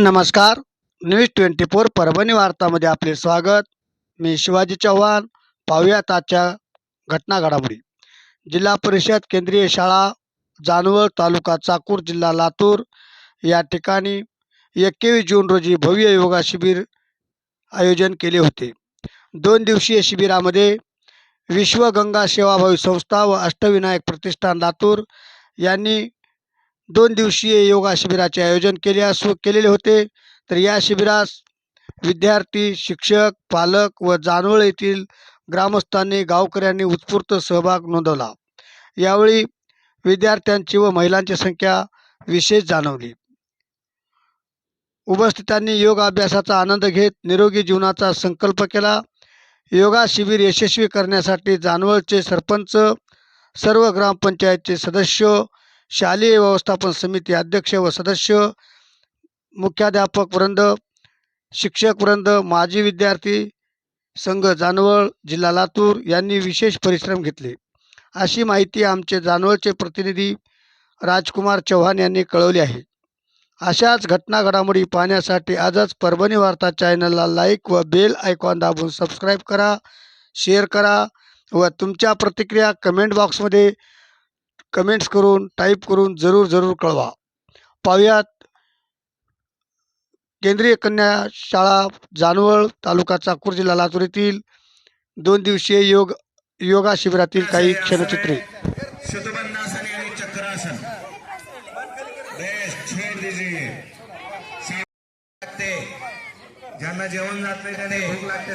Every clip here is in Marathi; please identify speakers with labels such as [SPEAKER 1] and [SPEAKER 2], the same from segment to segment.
[SPEAKER 1] नमस्कार. न्यूज 24 परभणी वार्तामध्ये आपले स्वागत. मी शिवाजी चव्हाण. पाहूयात आजच्या घटना घडामोडी. जिल्हा परिषद केंद्रीय शाळा जानवळ, तालुका चाकूर, जिल्हा लातूर या ठिकाणी 21 जून रोजी भव्य योगा शिबिर आयोजन केले होते. 2 दिवसीय शिबिरामध्ये विश्व गंगा सेवाभावी संस्था व अष्टविनायक प्रतिष्ठान लातूर यांनी 2 दिवसीय योगा शिबिराचे आयोजन केलेले होते. तर या शिबिरास विद्यार्थी, शिक्षक, पालक व जानवळ येथील ग्रामस्थांनी, गावकऱ्यांनी उत्स्फूर्त सहभाग नोंदवला. यावेळी विद्यार्थ्यांची व महिलांची संख्या विशेष जाणवली. उपस्थितांनी योग अभ्यासाचा आनंद घेत निरोगी जीवनाचा संकल्प केला. योगा शिबिर यशस्वी करण्यासाठी जानवळचे सरपंच, सर्व ग्रामपंचायतचे सदस्य, शालेय व्यवस्थापन समिती अध्यक्ष व सदस्य, मुख्याध्यापक वृंद, शिक्षक वृंद, माजी विद्यार्थी संघ जानवळ, जिल्हा लातूर यांनी विशेष परिश्रम घेतले, अशी माहिती आमचे जानवळचे प्रतिनिधी राजकुमार चव्हाण यांनी कळवली आहे. अशाच घटना घडामोडी पाहण्यासाठी आजच परभणी वार्ता चॅनलला लाईक व बेल आयकॉन दाबून सबस्क्राईब करा, शेअर करा व तुमच्या प्रतिक्रिया कमेंट बॉक्समध्ये कमेंट्स करून टाईप करून जरूर कळवा. पाहुयात केंद्रीय कन्या शाळा जानवळ, तालुका चाकूर, जिल्हा लातूर येथील 2 दिवसीय योगा शिबिरातील काही क्षणचित्रे.
[SPEAKER 2] शतबन्नासन यानी चक्रासन छोड़ दीजिए. ज्यांना जेवण जात नाही त्याने भूक लागते,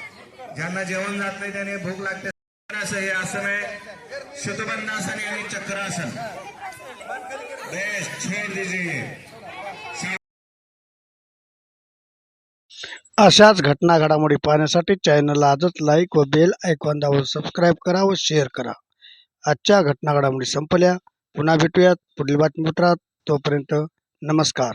[SPEAKER 2] ज्यांना जेवण जात नाही त्याने भूक लागते. असं हे आसन आहे शतबन्नासन यानी चक्रासन. छोड़ दीजिए.
[SPEAKER 1] अशाच घटना घडामोडी पाहण्यासाठी चॅनलला आजच लाईक व बेल आयकॉन दाबून सबस्क्राईब करा व शेअर करा. आजच्या घटना घडामोडी संपल्या. पुन्हा भेटूयात पुढील बातमीपत्रात. तोपर्यंत नमस्कार.